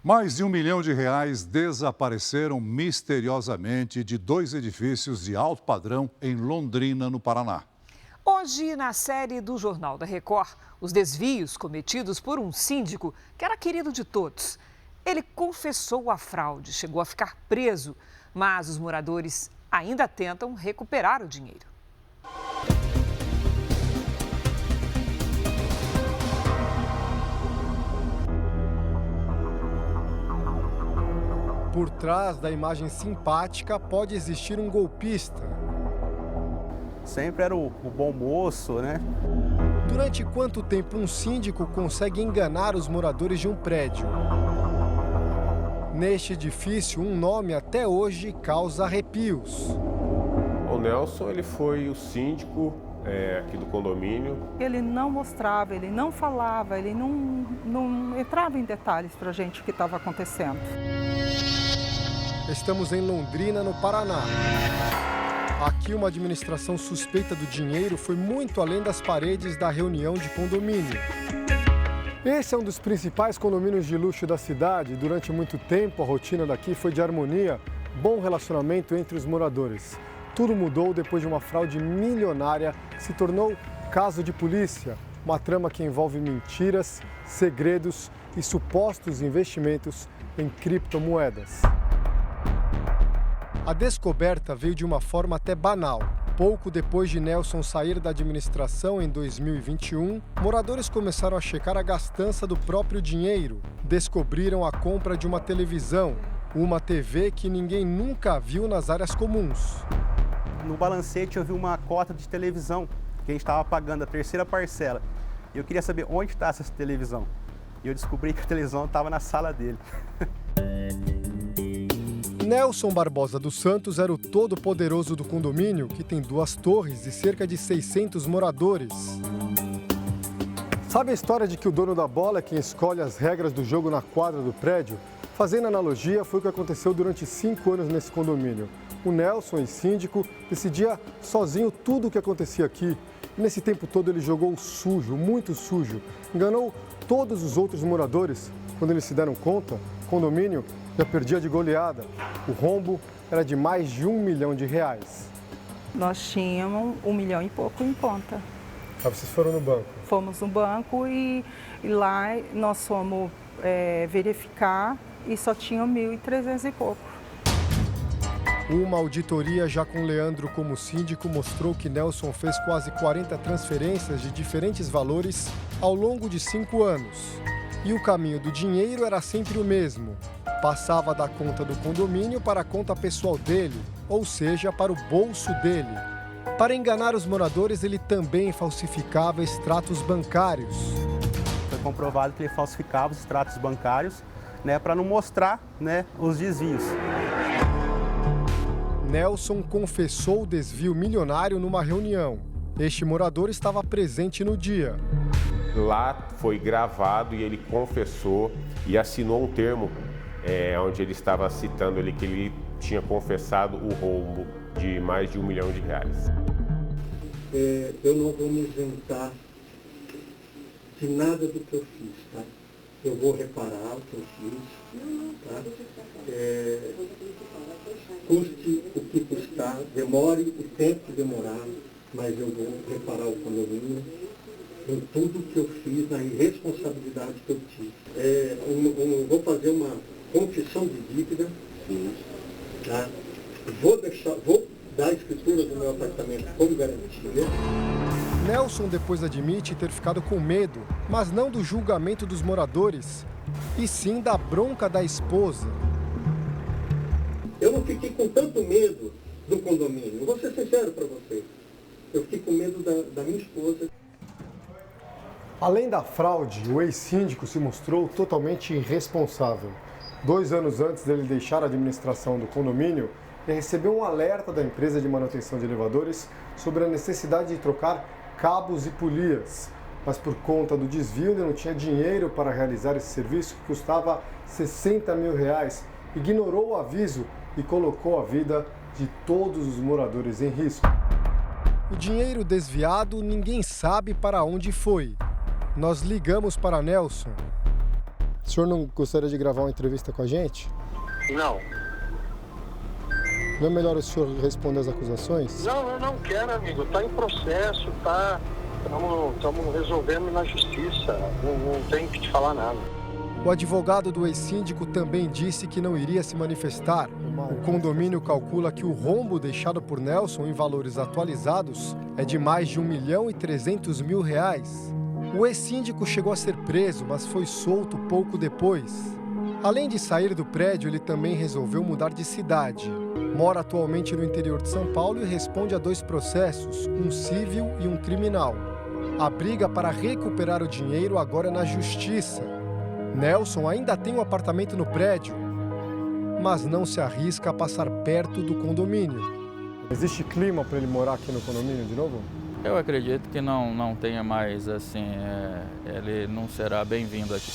Mais de R$ 1 milhão desapareceram misteriosamente de 2 edifícios de alto padrão em Londrina, no Paraná. Hoje, na série do Jornal da Record, os desvios cometidos por um síndico que era querido de todos. Ele confessou a fraude, chegou a ficar preso, mas os moradores ainda tentam recuperar o dinheiro. Por trás da imagem simpática pode existir um golpista. Sempre era o bom moço, né? Durante quanto tempo um síndico consegue enganar os moradores de um prédio? Neste edifício, um nome até hoje causa arrepios. O Nelson, ele foi o síndico aqui do condomínio. Ele não mostrava, ele não falava, ele não entrava em detalhes para a gente o que estava acontecendo. Estamos em Londrina, no Paraná. Aqui, uma administração suspeita do dinheiro foi muito além das paredes da reunião de condomínio. Esse é um dos principais condomínios de luxo da cidade. Durante muito tempo, a rotina daqui foi de harmonia, bom relacionamento entre os moradores. Tudo mudou depois de uma fraude milionária que se tornou caso de polícia. Uma trama que envolve mentiras, segredos e supostos investimentos em criptomoedas. A descoberta veio de uma forma até banal. Pouco depois de Nelson sair da administração em 2021, moradores começaram a checar a gastança do próprio dinheiro. Descobriram a compra de uma televisão, uma TV que ninguém nunca viu nas áreas comuns. No balancete eu vi uma cota de televisão, que a gente estava pagando a terceira parcela. E eu queria saber onde está essa televisão. E eu descobri que a televisão estava na sala dele. Nelson Barbosa dos Santos era o todo-poderoso do condomínio, que tem 2 torres e cerca de 600 moradores. Sabe a história de que o dono da bola é quem escolhe as regras do jogo na quadra do prédio? Fazendo analogia, foi o que aconteceu durante 5 anos nesse condomínio. O Nelson, em síndico, decidia sozinho tudo o que acontecia aqui. E nesse tempo todo ele jogou sujo, muito sujo. Enganou todos os outros moradores. Quando eles se deram conta, o condomínio já perdia de goleada. O rombo era de mais de R$ 1 milhão. Nós tínhamos 1 milhão e pouco em conta. Ah, vocês foram no banco? Fomos no banco e lá nós fomos verificar e só tinham 1.300 e pouco. Uma auditoria já com Leandro como síndico mostrou que Nelson fez quase 40 transferências de diferentes valores ao longo de 5 anos. E o caminho do dinheiro era sempre o mesmo. Passava da conta do condomínio para a conta pessoal dele, ou seja, para o bolso dele. Para enganar os moradores, ele também falsificava extratos bancários. Foi comprovado que ele falsificava os extratos bancários, né, para não mostrar, né, os desvios. Nelson confessou o desvio milionário numa reunião. Este morador estava presente no dia. Lá foi gravado e ele confessou e assinou um termo onde ele estava citando que ele tinha confessado o roubo de mais de R$ 1 milhão. Eu não vou me isentar de nada do que eu fiz, tá? Eu vou reparar o que eu fiz, tá? Custe o que custar, demore o tempo que demorar, mas eu vou reparar o condomínio em tudo que eu fiz, na irresponsabilidade que eu tive. Vou fazer uma confissão de dívida, tá? Vou dar a escritura do meu apartamento como garantia. Nelson depois admite ter ficado com medo, mas não do julgamento dos moradores, e sim da bronca da esposa. Eu não fiquei com tanto medo do condomínio, vou ser sincero para vocês. Eu fiquei com medo da minha esposa. Além da fraude, o ex-síndico se mostrou totalmente irresponsável. 2 anos antes dele deixar a administração do condomínio, ele recebeu um alerta da empresa de manutenção de elevadores sobre a necessidade de trocar cabos e polias. Mas por conta do desvio, ele não tinha dinheiro para realizar esse serviço que custava R$ 60 mil. Ignorou o aviso e colocou a vida de todos os moradores em risco. O dinheiro desviado, ninguém sabe para onde foi. Nós ligamos para Nelson. O senhor não gostaria de gravar uma entrevista com a gente? Não. Não é melhor o senhor responder as acusações? Não, eu não quero, amigo. Está em processo, tá. Estamos resolvendo na justiça. Não tenho que te falar nada. O advogado do ex-síndico também disse que não iria se manifestar. O condomínio calcula que o rombo deixado por Nelson em valores atualizados é de mais de R$1.300.000. O ex-síndico chegou a ser preso, mas foi solto pouco depois. Além de sair do prédio, ele também resolveu mudar de cidade. Mora atualmente no interior de São Paulo e responde a 2 processos, um civil e um criminal. A briga para recuperar o dinheiro agora é na justiça. Nelson ainda tem um apartamento no prédio, mas não se arrisca a passar perto do condomínio. Existe clima para ele morar aqui no condomínio de novo? Eu acredito que não tenha mais, assim, ele não será bem-vindo aqui.